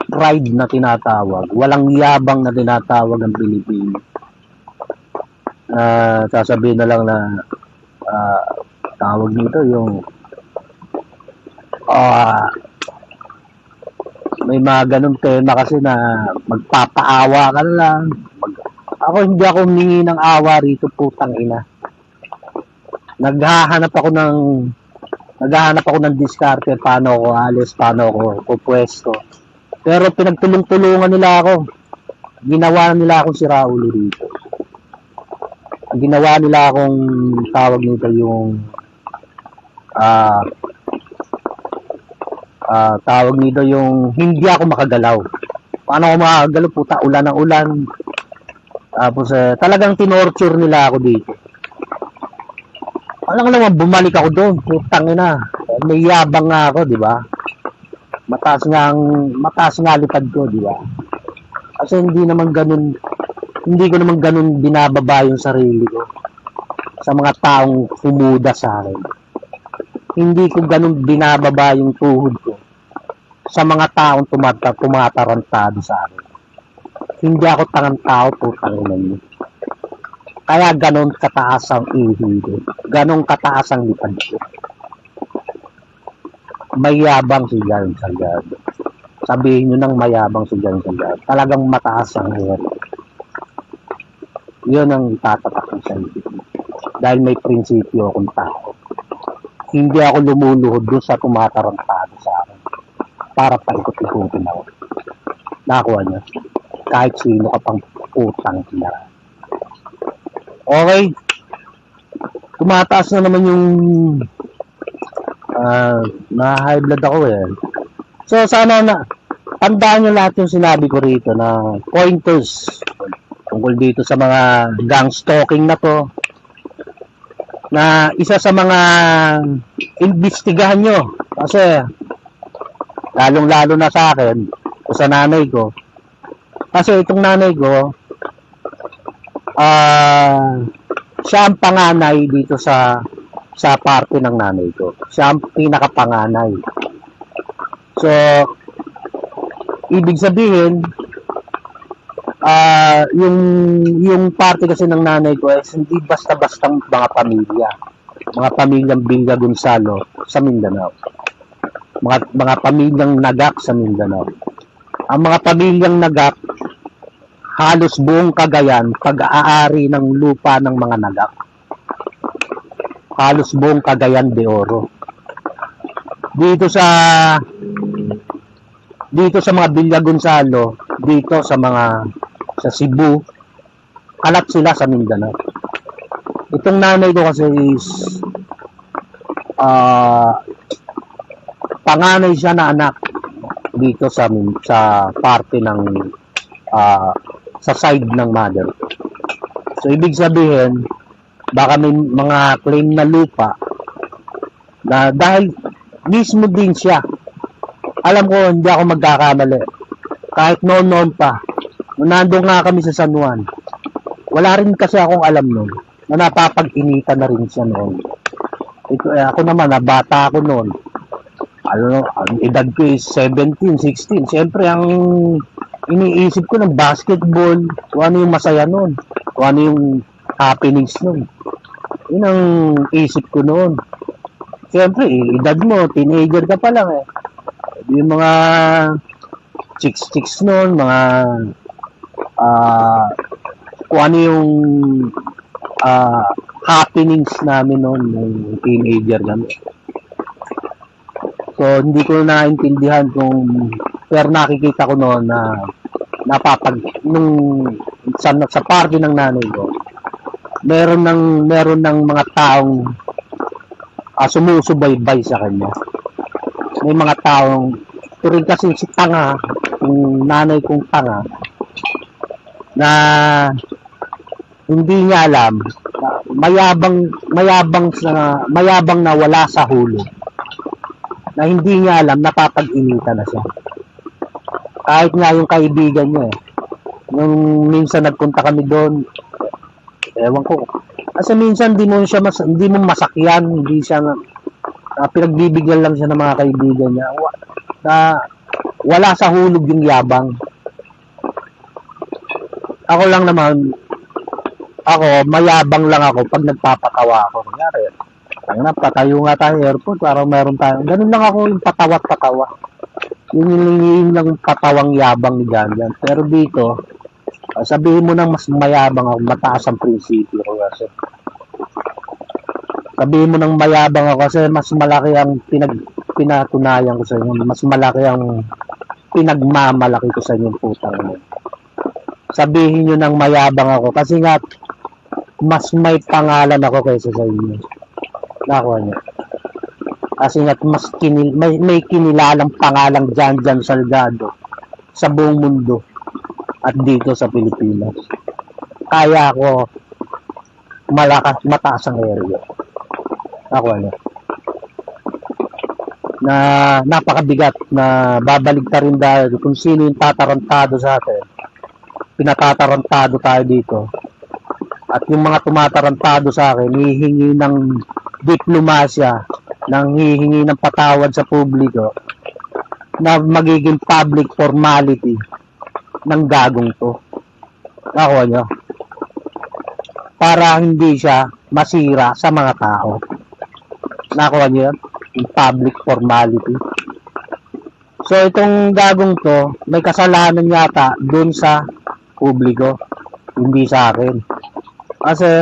pride na tinatawag, walang yabang na tinatawag ang Pilipino. Sasabihin na lang na tawag nito yung may mga ganung tema kasi na magpapaawa ka na lang. Ako hindi ako humingi ng awa rito, putang ina. Naghahanap ako ng diskarte, paano ako alis, paano ako pupwesto. Pero pinagtulong-tulungan nila ako. Ginawa nila akong siraulo dito. Ginawa nila akong tawag nito yung tawag nito yung hindi ako makagalaw. Paano ako makagalaw? Puta, ulan ng ulan. Tapos talagang tinorture nila ako dito. Alam ko naman, bumalik ako doon. Putang ina. May yabang nga ako, di ba? Mataas nga lipad ko, di ba? Kasi hindi ko naman ganun binababa yung sarili ko sa mga taong humuda sa akin. Hindi ko ganun binababa yung tuhod ko sa mga taong tumatarantado sa akin. Hindi ako tangang tao, putang ina niyo. Kaya ganun kataas ang ihi ko. Ganun kataas ang lipad ko. Mayabang si Jan Salgado. Sabihin nyo nang mayabang si Jan Salgado. Talagang mataas ang hair. Yun ang tatatak ng sarili ko. Dahil may prinsipyo akong tao. Hindi ako lumuluhod doon sa tumatarantado sa akin. Para palikot-ikutin ako. Nakuha niya. Kahit sino ka pang putang ina. Okay. Tumataas na naman yung Na-high blood ako eh. So, sana na, tandaan nyo lahat yung sinabi ko rito na pointers tungkol dito sa mga gang stalking na to, na isa sa mga imbestigahan nyo. Kasi, lalong-lalo na sa akin, o sa nanay ko. Kasi itong nanay ko, siya ang panganay dito sa parte ng nanay ko. Siya ang pinakapanganay. So, ibig sabihin, yung parte kasi ng nanay ko is hindi basta-bastang mga pamilya. Mga pamilyang Binga Gonzalo sa Mindanao. Mga pamilyang Nagak sa Mindanao. Ang mga pamilyang Nagak, halos buong Cagayan, pag-aari ng lupa ng mga Nagak. Halos buong Cagayan de Oro. Dito sa mga Villa Gonzalo, dito sa Cebu, kalat sila sa Mindanao. Itong nanay ko kasi is panganay siya na anak dito sa parte ng sa side ng mother. So ibig sabihin, baka may mga claim na lupa na dahil mismo din siya. Alam ko, hindi ako magkakamali. Kahit noon pa, nandun nga kami sa San Juan, wala rin kasi akong alam noon na napapag-initan na rin siya noon. Ako naman, bata ako noon. Ang edad ko is 17, 16. Siyempre, ang iniisip ko ng basketball, kung ano yung masaya noon, kung ano yung happenings noon. Yun ang isip ko noon. Siyempre, edad mo, teenager ka pa lang eh. Yung mga chicks noon, mga kung ano yung happenings namin noon, yung teenager kami. So, hindi ko naintindihan pero nakikita ko noon na sa party ng nanay ko, meron ng mga taong sumusubaybay sa kanya. May mga taong turing kasi si tanga, yung nanay kong tanga, na hindi niya alam, mayabang na wala sa hulog, na hindi niya alam, napapag-initan na siya. Kahit nga yung kaibigan niya nung minsan nagpunta kami doon, ewan ko, kasi minsan hindi mo masakyan, hindi siya pinagbibigyan lang siya ng mga kaibigan niya na wala sa hulog yung yabang. Ako lang naman, mayabang lang ako pag nagpapatawa ako. Kunyari, patayo nga tayo airport, parang meron tayo. Ganun lang ako yung patawa-patawa. Yung lang patawang yabang ni Janjan. Pero dito, sabihin mo nang mas mayabang ako, mataas ang prinsipyo ko kasi. Sabihin mo nang mayabang ako kasi mas malaki ang pinatunayan ko sa inyo. Mas malaki ang pinagmamalaki ko sa inyo, putang ina. Sabihin nyo nang mayabang ako kasi nga mas may pangalan ako kaysa sa inyo. Nakuha nyo. Kasi nga mas may kinilalang pangalang Janjan Salgado sa buong mundo at dito sa Pilipinas. Kaya ako mataas ang area. Nakuha nyo. Na napakabigat na babalik ta rin dahil kung sino yung tatarantado sa atin. Pinatatarantado tayo dito. At yung mga tumatarantado sa akin, hihingi ng diplomasya, hihingi ng patawad sa publiko, na magiging public formality ng gagong to. Nakuha nyo? Para hindi siya masira sa mga tao. Nakuha nyo yun? Yung public formality. So, itong gagong to, may kasalanan yata dun sa publiko, hindi sa akin. Kasi,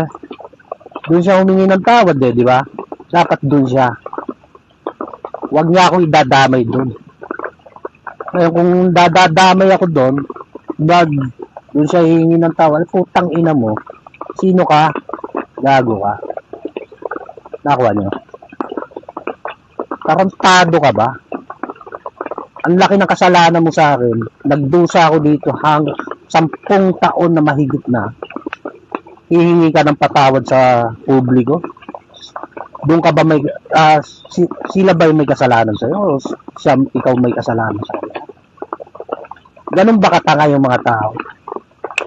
dun siya humingi ng tawad di ba? Dapat dun siya. Huwag niya akong idadamay dun. Ngayon, kung dadadamay ako dun siya hihingi ng tawad, putang ina mo, sino ka? Gago ka. Nakuha niyo. Tarantado ka ba? Ang laki ng kasalanan mo sa akin. Nagdusa ako dito hanggang 10 taon na mahigit na. Hihingi ka ng patawad sa publiko? Doon ka ba may sila ba yung may kasalanan sa iyo o ikaw may kasalanan sa kanila? Ganun ba katanga yung mga tao?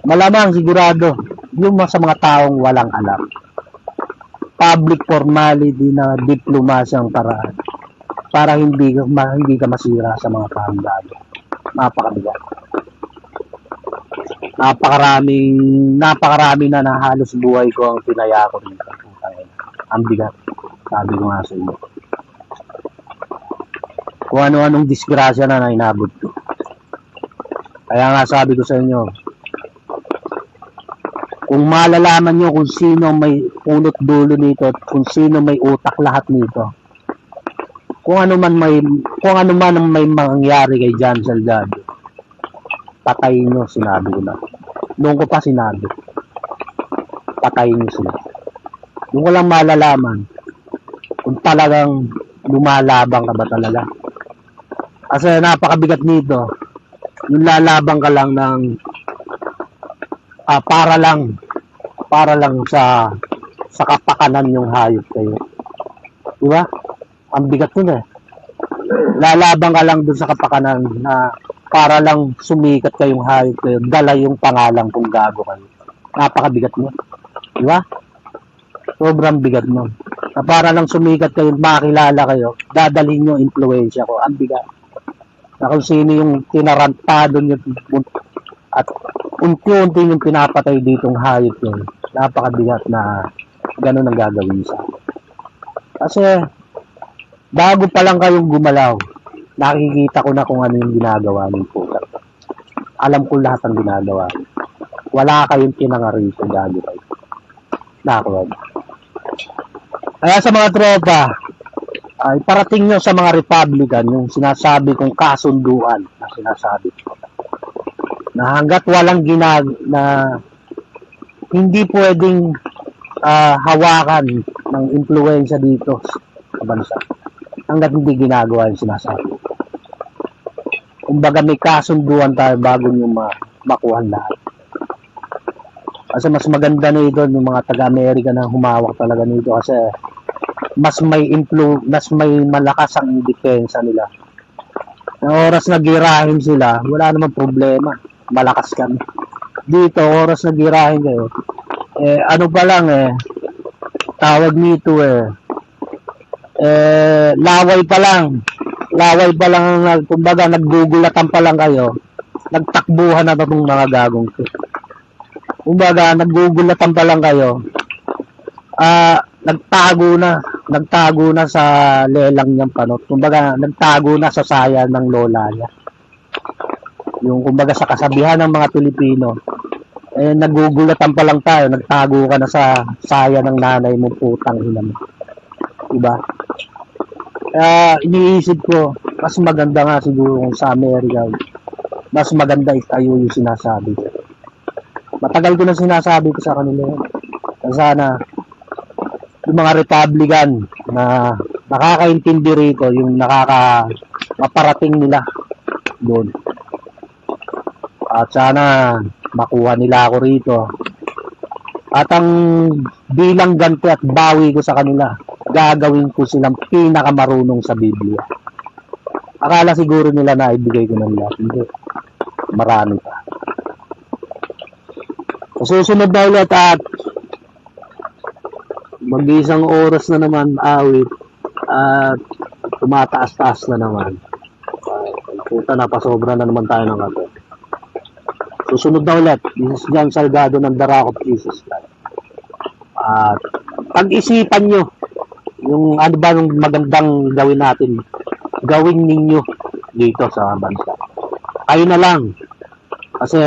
Malamang sigurado yung sa mga taong walang alam. Public formality na diplomasya ang paraan para hindi ka masira sa mga panggalo. Napakabigat. Napakarami na halos buhay ko ang pinaya ko dito. Ang bigat. Sabi ko nga sa inyo. Kung ano-anong disgrasya na inabot ko. Kaya nga sabi ko sa inyo, kung malalaman nyo kung sino may punot dulo nito at kung sino may utak lahat nito, kung ano man ang may mangyari kay John Salgado, patayin nyo, sinabi ko na. Noon ko pa sinabi, patayin nyo sila. Doon ko lang malalaman kung talagang lumalabang ka ba talaga. Kasi napakabigat nito, yung lalabang ka lang ng para lang sa kapakanan yung hayop kayo. Diba? Ang bigat nun eh. Lalabang ka lang dun sa kapakanan na para lang sumikat kayong hayop kayo, dala yung pangalang kung gago kayo. Napakabigat nun. Diba? Sobrang bigat nun. Na para lang sumikat kayo, makilala kayo, dadalhin nyo influensya ko. Ang bigat. Na kung sino yung tinarantado nyo at unti-unti yung pinapatay ditong hayop yun. Napakabigat na ganun ang gagawin sa akin. Kasi bago pa lang kayong gumalaw, nakikita ko na kung ano yung ginagawa ng puta. Alam ko lahat ang ginagawa. Wala kayong pinangarito, gago kayo. Nakuha. Kaya sa mga tropa, ay parating nyo sa mga Republican yung sinasabi kong kasunduan na sinasabi ko. Na hanggat walang na hindi pwedeng hawakan ng impluensya dito sa bansa. Hanggat hindi ginagawa yung sinasabi. Kumbaga may kasunduan tayo bago nyo makuha lahat. Kasi mas maganda na ito yung mga taga-Amerika na humawak talaga nito kasi mas may malakas ang depensa nila. Ng oras na girahin sila, wala namang problema. Malakas kami. Dito, oras na girahin kayo. Ano pa lang tawag nito laway pa lang, kumbaga naggugulatan pa lang kayo, nagtakbuhan na itong mga gagong to. Kumbaga naggugulatan pa lang kayo, nagtago na sa lelang niyang panot. Kumbaga nagtago na sa saya ng lola niya. Yung kumbaga sa kasabihan ng mga Pilipino, nagugulatan pa lang tayo, nagtago ka na sa saya ng nanay mo, putang ina mo. Diba? Iniisip ko, mas maganda nga siguro kung sa Amerika, mas maganda itayo yung sinasabi ko. Matagal ko na sinasabi ko sa kanila yun. Sana yung mga Republican na nakakaintindi rito, yung maparating nila doon. At sana makuha nila ako rito. At ang bilang ganti at bawi ko sa kanila, gagawin ko silang pinakamarunong sa Biblia. Akala siguro nila na ibigay ko ng lahat. Hindi. Marami pa. Sa susunod na ulit at mag-isang oras na naman awit at tumataas-taas na naman. Puta na, pasobra na naman tayo ng kape. Susunod na ulit, this is John Salgado ng The Rock of Jesus Christ. At pag-isipan nyo yung ano ba yung magandang gawin natin, gawin ninyo dito sa bansa. Kayo na lang. Kasi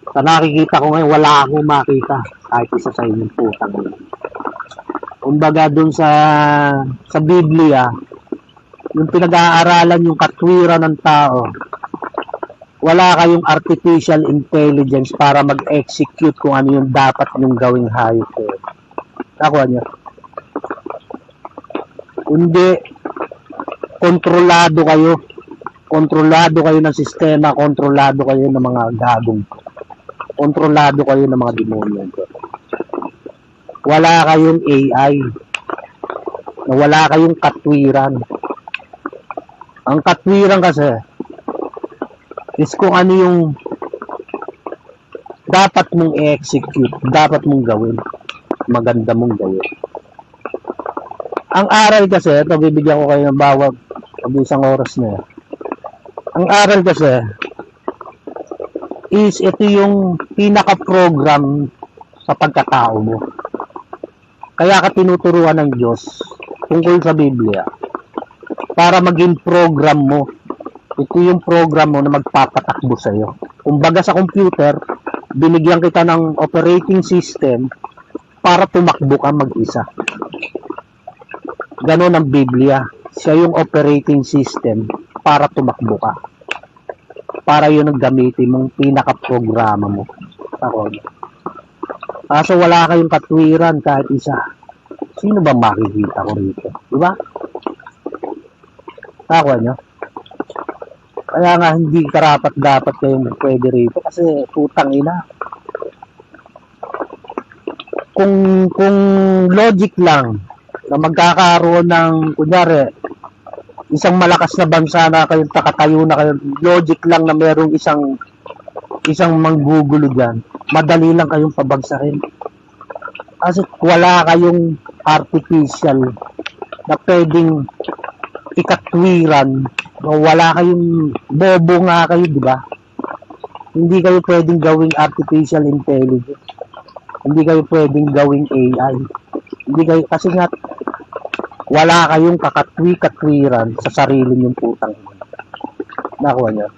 sa nakikita ko ngayon, wala akong makita kahit isa sa inyong putang. Kumbaga dun sa Biblia, yung pinag-aaralan yung katwiran ng tao, wala kayong artificial intelligence para mag-execute kung ano yung dapat yung gawing hayop. Nakuha nyo? Hindi. kontrolado kayo. Kontrolado kayo ng sistema, kontrolado kayo ng mga gagong. Kontrolado kayo ng mga demonyo. Wala kayong AI. Wala kayong katwiran. Ang katwiran kasi is kung ano yung dapat mong i-execute, dapat mong gawin, maganda mong gawin. Ang aral kasi, ito bibigyan ko kayo ng bawat isang oras na yan. Ang aral kasi is ito yung pinaka-program sa pagkatao mo. Kaya ka tinuturuan ng Diyos tungkol sa Biblia para maging program mo. Ito yung program mo na magpapatakbo sa'yo. Kumbaga sa computer, binigyan kita ng operating system para tumakbo ka mag-isa. Ganon ang Biblia. Siya yung operating system para tumakbo ka. Para yun ang gamitin mong pinaka-programa mo. Ako. Kaso wala kayong katwiran kahit isa. Sino ba makikita ko rito? Diba? Ako nyo? Kaya nga hindi karapat dapat kayong pwede rito kasi putang ina. Kung logic lang na magkakaroon ng kunyari isang malakas na bansa na kayong takatayo na kayo, logic lang na merong isang manggugulo dyan, madali lang kayong pabagsakin. Kasi wala kayong artificial na pwedeng ikatwiran, wala kayong bobo nga kayo, di ba? Hindi kayo pwedeng gawing artificial intelligence. Hindi kayo pwedeng gawing AI. Hindi kayo, kasi nga wala kayong kakatwiran sa sarili niyong putang. Nakuha niyo?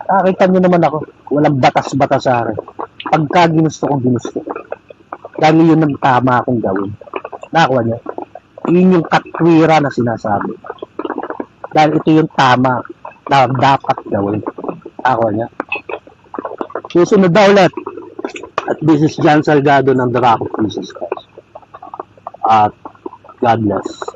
Nakita niyo naman ako, walang batas-batas sa akin. Pagka ginusto ko, ginusto. Dahil yun ang tama akong gawin. Nakuha niyo? Yun yung katwiran na sinasabi. Dahil ito yung tama na dapat gawin. Nakuha niyo? Susunod na ulit. At this is John Salgado ng The Rock of Jesus Christ. At God bless.